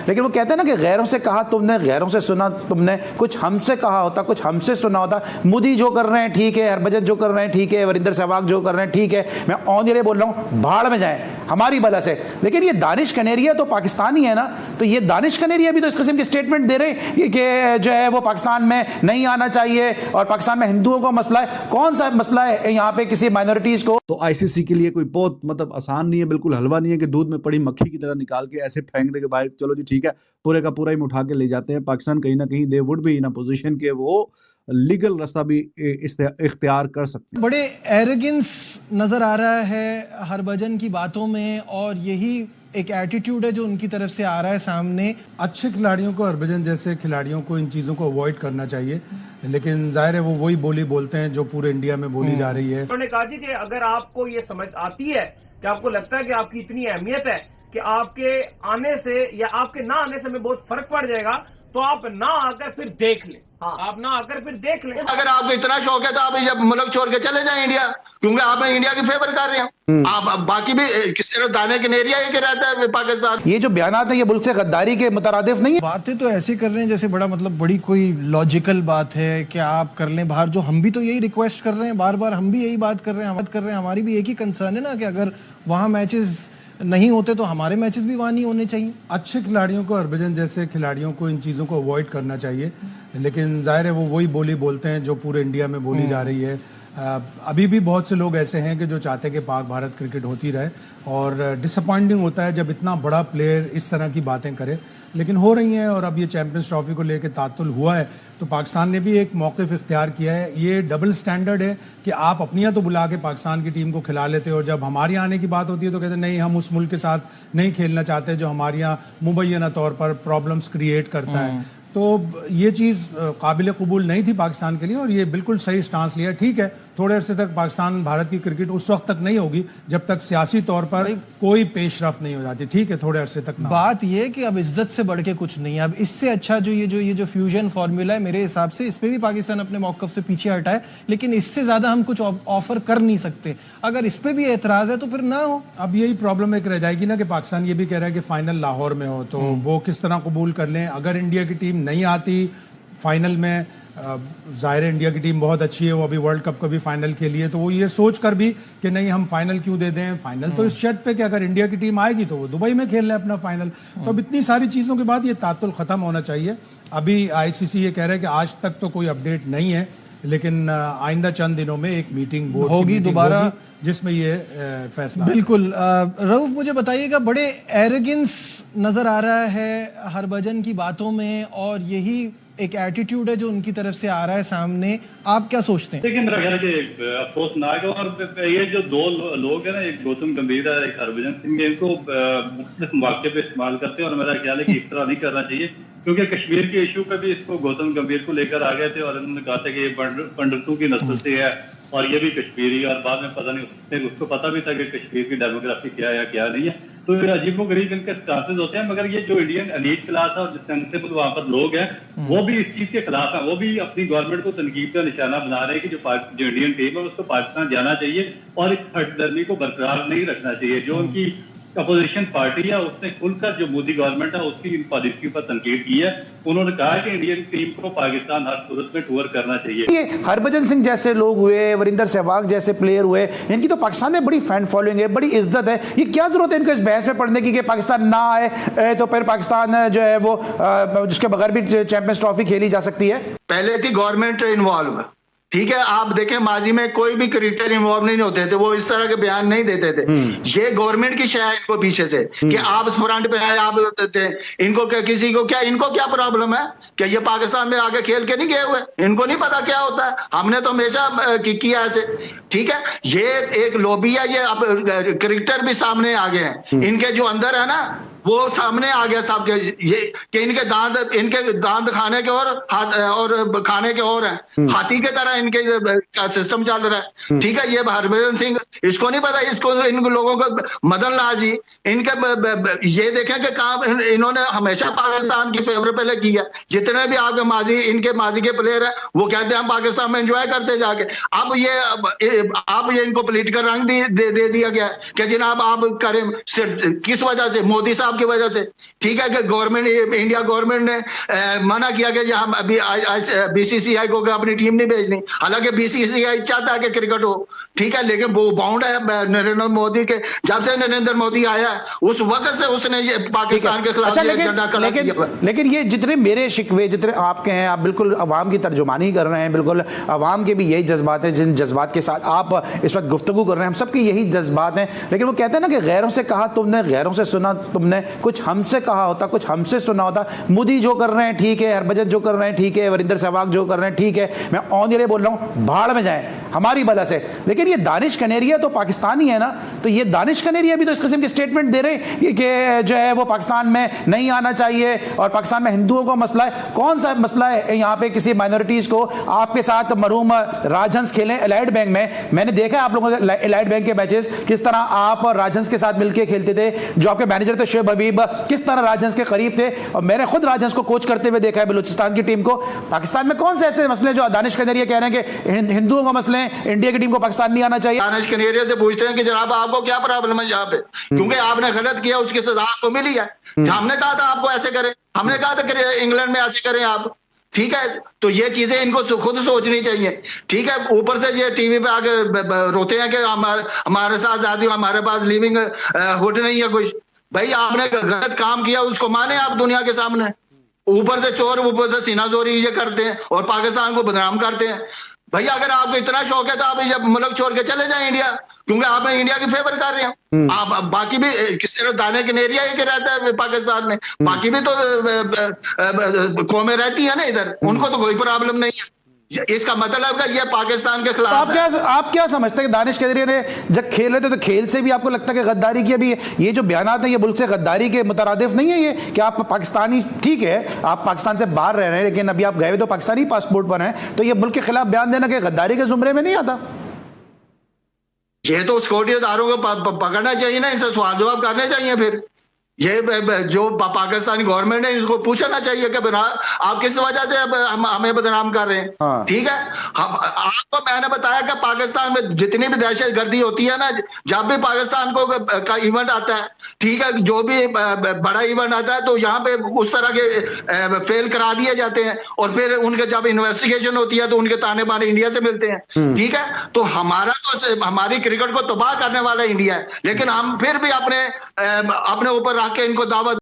लेकिन वो कहते हैं ना कि गैरों से कहा तुमने, गैरों से सुना तुमने, कुछ हमसे कहा होता, कुछ हमसे सुना होता। मोदी जो कर रहे हैं ठीक है, हरभजन जो कर रहे हैं ठीक है, वरिंदर सहवाग जो कर रहे हैं ठीक है, मैं ऑन द वे बोल रहा हूँ भाड़ में जाए हमारी बला से। लेकिन ये दानिश कनेरिया तो पाकिस्तानी है ना, तो ये दानिश कनेरिया भी तो इस किस्म की स्टेटमेंट दे रहे हैं कि जो है वो पाकिस्तान में नहीं आना चाहिए और पाकिस्तान में हिंदुओं को मसला है। कौन सा मसला है यहाँ पे किसी माइनॉरिटीज को? तो आईसीसी के लिए कोई बहुत मतलब आसान नहीं है, बिल्कुल हलवा नहीं है कि दूध में पड़ी मक्खी की तरह निकाल के ऐसे फेंक दे के बाहर चलो जी ठीक है, पूरे का पूरा ही उठा के ले जाते हैं। पाकिस्तान कहीं ना कहीं they would be in a position के वो लीगल रास्ता भी इख्तियार कर सकते हैं। बड़े एरोगेंस नजर आ रहा है हरभजन की बातों में, और यही एक एटीट्यूड है जो उनकी तरफ से आ रहा है सामने। अच्छे खिलाड़ियों को, हरभजन जैसे खिलाड़ियों को इन चीज़ों को अवॉइड करना चाहिए, लेकिन जाहिर है वो वही बोली बोलते हैं जो पूरे इंडिया में बोली जा रही है। उन्होंने कहा जी कि अगर आपको ये समझ आती है कि आपको लगता है कि आपकी इतनी अहमियत है कि आपके आने से या आपके ना आने से हमें बहुत फर्क पड़ जाएगा, तो आप ना आकर फिर देख लें। आप ना आकर फिर देख लें। अगर आपको इतना शौक है तो आप जब मुल्क छोड़ के चले जाएं इंडिया, क्योंकि आप इंडिया की फेवर कर रहे हैं। आप बाकी भी किसी दाने के नेरिया के रहता है पाकिस्तान। ये जो बयानात है ये मुल्क से गद्दारी के मुतरादिफ नहीं है। बातें तो ऐसे कर रहे हैं जैसे बड़ा मतलब बड़ी कोई लॉजिकल बात है कि आप कर लें बाहर, जो हम भी तो यही रिक्वेस्ट कर रहे हैं बार बार, हम भी यही बात कर रहे हैं, हमारी भी एक ही कंसर्न है ना कि अगर वहाँ मैचेस नहीं होते तो हमारे मैचेस भी वहाँ नहीं होने चाहिए। अच्छे खिलाड़ियों को, हरभजन जैसे खिलाड़ियों को इन चीज़ों को अवॉइड करना चाहिए, लेकिन जाहिर है वो वही बोली बोलते हैं जो पूरे इंडिया में बोली जा रही है। अभी भी बहुत से लोग ऐसे हैं कि जो चाहते हैं कि पाक भारत क्रिकेट होती रहे, और डिसअपॉइंटिंग होता है जब इतना बड़ा प्लेयर इस तरह की बातें करे, लेकिन हो रही हैं। और अब ये चैंपियंस ट्रॉफी को लेकर तातुल हुआ है तो पाकिस्तान ने भी एक मौक़िफ़ इख्तियार किया है। ये डबल स्टैंडर्ड है कि आप अपनियाँ तो बुला के पाकिस्तान की टीम को खिला लेते हो, और जब हमारे आने की बात होती है तो कहते नहीं हम उस मुल्क के साथ नहीं खेलना चाहते जो हमारे यहाँ मुबैना तौर पर प्रॉब्लम्स क्रिएट करता है। तो ये चीज़ काबिल कबूल नहीं थी पाकिस्तान के लिए, और ये बिल्कुल सही स्टांस लिया। ठीक है, थोड़े अरसे तक पाकिस्तान भारत की क्रिकेट उस वक्त तक नहीं होगी जब तक सियासी तौर पर कोई पेशरफ्त नहीं हो जाती। ठीक है, थोड़े अरसे तक ना। बात ये कि अब इज्जत से बढ़ के कुछ नहीं है। अब इससे अच्छा जो ये फ्यूजन फार्मूला है, मेरे हिसाब से इस पे भी पाकिस्तान अपने मौक़िफ़ से पीछे हटा है, लेकिन इससे ज्यादा हम कुछ ऑफर कर नहीं सकते। अगर इस पे भी एतराज है तो फिर ना हो। अब यही प्रॉब्लम एक रह जाएगी ना कि पाकिस्तान ये भी कह रहा है कि फाइनल लाहौर में हो, तो वो किस तरह कबूल कर लें। अगर इंडिया की टीम नहीं आती फाइनल में, ज़ाहिर इंडिया की टीम बहुत अच्छी है, वो अभी वर्ल्ड कप का भी फाइनल के लिए, तो वो ये सोच कर भी कि नहीं हम फाइनल क्यों दे दें, फाइनल तो इस शर्त पे कि अगर इंडिया की टीम आएगी तो वो दुबई में खेल लें अपना फाइनल। तो अब इतनी सारी चीज़ों के बाद ये तातुल ख़त्म होना चाहिए। अभी आईसीसी ये कह रहा है कि आज तक तो कोई अपडेट नहीं है, लेकिन आइंदा चंद दिनों में एक मीटिंग बोर्ड होगी दोबारा जिसमें ये फैसला। बिल्कुल। रऊफ मुझे बताइएगा, बड़े एरोगेंस नजर आ रहा है हरभजन की बातों में, और यही एक एटीट्यूड है जो उनकी तरफ से आ रहा है सामने। आप क्या सोचते हैं? देखिए, मेरा ख्याल है कि अफसोसनाक है, और ये जो दो लोग हैं ना, एक गौतम गंभीर है, एक हरभजन सिंह, इनको मुख्तलिफ मौके पे इस्तेमाल करते हैं, और मेरा ख्याल है कि इस तरह नहीं करना चाहिए, क्योंकि कश्मीर के इशू पे भी इसको गौतम गंभीर को लेकर आ गए थे और उन्होंने कहा था कि ये पंडितों की नस्ल से है और ये भी कश्मीरी, और बाद में पता नहीं उसको पता भी था कि कश्मीर की डेमोग्राफी क्या है या क्या नहीं है। तो अजीबो गरीब इनके स्टांसेस होते हैं, मगर ये जो इंडियन एलीट क्लास है और जो सेंसिबल वहाँ पर लोग हैं वो भी इस चीज के खिलाफ है। वो भी अपनी गवर्नमेंट को तनकीद का निशाना बना रहे हैं कि जो इंडियन टीम है उसको पाकिस्तान जाना चाहिए और इस हटदर्मी को बरकरार नहीं रखना चाहिए। जो उनकी अपोजिशन पार्टी है उसने खुलकर जो मोदी गवर्नमेंट है उसकी इन पॉलिसी पर तनकीद की है। उन्होंने कहा कि इंडियन टीम को पाकिस्तान हर सूरत में टूर करना चाहिए। ये हरभजन सिंह जैसे लोग हुए, वरिंदर सहवाग जैसे प्लेयर हुए, इनकी तो पाकिस्तान में बड़ी फैन फॉलोइंग है, बड़ी इज्जत है। ये क्या जरूरत है इनको इस बहस में पढ़ने की कि पाकिस्तान ना आए तो फिर पाकिस्तान जो है वो जिसके बगैर भी चैंपियंस ट्रॉफी खेली जा सकती है। पहले थी गवर्नमेंट इन्वॉल्व, ठीक है। आप देखें माजी में कोई भी क्रिकेटर इन्वॉल्व नहीं होते थे, वो इस तरह के बयान नहीं देते थे। ये गवर्नमेंट की शय है इनको पीछे से कि आप फ्रंट पे आए, आप देते इनको किसी को क्या, इनको क्या प्रॉब्लम है कि ये पाकिस्तान में आगे खेल के नहीं गए हुए, इनको नहीं पता क्या होता है। हमने तो हमेशा किया ऐसे, ठीक है। ये एक लॉबी है, ये अब क्रिकेटर भी सामने आ गए हैं, इनके जो अंदर है ना वो सामने आ गया साहब के, ये कि इनके दांत खाने के और खाने के और हैं, हाथी के तरह इनके का सिस्टम चल रहा है, ठीक है। ये हरभजन सिंह इसको नहीं पता, इसको इन लोगों को मदन लाल जी इनके ये देखें कि काम इन्होंने हमेशा पाकिस्तान की फेवर पहले किया। जितने भी आपके माजी इनके माजी के प्लेयर है वो कहते हैं हम पाकिस्तान में एंजॉय करते जाके। अब ये इनको पॉलिटिकल रंग दे दिया गया कि जनाब आप करें, किस वजह से मोदी साहब आपकी वजह से। ठीक है कि गवर्नमेंट, इंडिया गवर्नमेंट ने मना किया कि हम अभी बीसीसीआई को अपनी टीम नहीं भेजनी, हालांकि बीसीसीआई चाहता है कि क्रिकेट हो, ठीक है, लेकिन वो बाउंड है नरेंद्र मोदी के। जब से नरेंद्र मोदी आया उस वक्त से उसने ये पाकिस्तान के खिलाफ अच्छा, झंडा खड़ा किया। लेकिन ये जितने मेरे शिकवे जितने आपके हैं, आप बिल्कुल अवाम की तर्जुमानी कर रहे हैं, बिल्कुल अवाम के भी यही जज्बात हैं जिन जज्बात के साथ आप इस वक्त गुफ्तगू कर रहे हैं, हम सबके यही जज्बात हैं। लेकिन वो कहते हैं ना कि गैरों से कहा तुमने, गैरों से सुना तुमने, कुछ हमसे कहा होता, कुछ हमसे सुना होता। मोदी जो कर रहे हैं ठीक है, हरभजन जो कर रहे हैं ठीक है, वरिंदर सहवाग जो कर रहे हैं ठीक है, मैं ऑन द रे बोल रहा हूं, भाड़ में जाए हमारी वजह से। लेकिन ये दानिश कनेरिया तो पाकिस्तानी है ना, तो ये दानिश कनेरिया भी तो इस किस्म के स्टेटमेंट दे रहे हैं कि जो है वो पाकिस्तान में नहीं आना चाहिए और पाकिस्तान में हिंदुओं का मसला है। कौन सा मसला है यहाँ पे किसी माइनॉरिटीज को? आपके साथ मरूम राजहंस खेले एलाइड बैंक में, मैंने देखा है आप लोगों के एलाइड बैंक के मैचेस, किस तरह आप राजहंस के साथ मिलकर खेलते थे। जो आपके मैनेजर थे शुएब हबीब, किस तरह राजहंस के करीब थे, और मैंने खुद राजहंस को कोच करते हुए देखा है बलूचिस्तान की टीम को। पाकिस्तान में कौन से ऐसे मसले जो दानिश कनेरिया कह रहे हैं कि हिंदुओं का मसले हैं, इंडिया की टीम को पाकिस्तान नहीं आना चाहिए? दानिश कनेरिया से पूछते हैं कि जनाब आपको क्या प्रॉब्लम है यहाँ पे, क्योंकि आपने गलत किया उसकी सजा आपको मिली है। हमने कहा था आपको ऐसे करें, हमने कहा था कि इंग्लैंड में ऐसे करें आप, ठीक है। तो ये चीजें इनको खुद सोचनी चाहिए, ठीक है। ऊपर से ये टीवी पे आके रोते हैं कि हमारे साथ आजादी, हमारे पास लिविंग हुड नहीं है कुछ। भाई आपने गलत काम किया, उसको माने आप दुनिया के सामने। ऊपर से चोर, ऊपर से सीनाजोरी ये करते हैं और पाकिस्तान को बदनाम करते हैं। भाई अगर आपको इतना शौक है तो आप जब मुल्क छोड़ के चले जाएं इंडिया, क्योंकि आपने इंडिया की फेवर कर रहे हैं। आप बाकी भी किसी दाने कनेरिया के रहता है पाकिस्तान में, बाकी भी तो कौमें रहती है ना इधर, उनको तो कोई प्रॉब्लम नहीं है। इसका मतलब है ये पाकिस्तान के तो खिलाफ आप क्या समझते हैं कि दानिश कनेरिया ने जब खेल रहे थे तो खेल से भी आपको लगता है कि गद्दारी की? अभी ये जो बयानात हैं ये मुल्क से गद्दारी के मुतरादिफ नहीं है? ये कि आप पाकिस्तानी, ठीक है आप पाकिस्तान से बाहर रह रहे हैं लेकिन अभी आप गए हुए तो पाकिस्तानी पासपोर्ट पर हैं, तो ये मुल्क के खिलाफ बयान देना कि गद्दारी के जुमरे में नहीं आता? ये तो सिक्योरिटी इदारों को पकड़ना चाहिए ना, इनसे सवाल जवाब करने चाहिए। फिर ये जो पाकिस्तानी गवर्नमेंट है इसको पूछना चाहिए कि आप किस वजह से हमें बदनाम कर रहे हैं। हाँ। ठीक है, आपको मैंने बताया कि पाकिस्तान में जितनी भी दहशतगर्दी होती है ना, जब भी पाकिस्तान का इवेंट आता है, ठीक है, जो भी बड़ा इवेंट आता है तो यहाँ पे उस तरह के फेल करा दिए जाते हैं और फिर उनके जब इन्वेस्टिगेशन होती है तो उनके ताने बाने इंडिया से मिलते हैं। ठीक है, तो हमारी क्रिकेट को तबाह करने वाला इंडिया है, लेकिन हम फिर भी अपने ऊपर के इनको दावत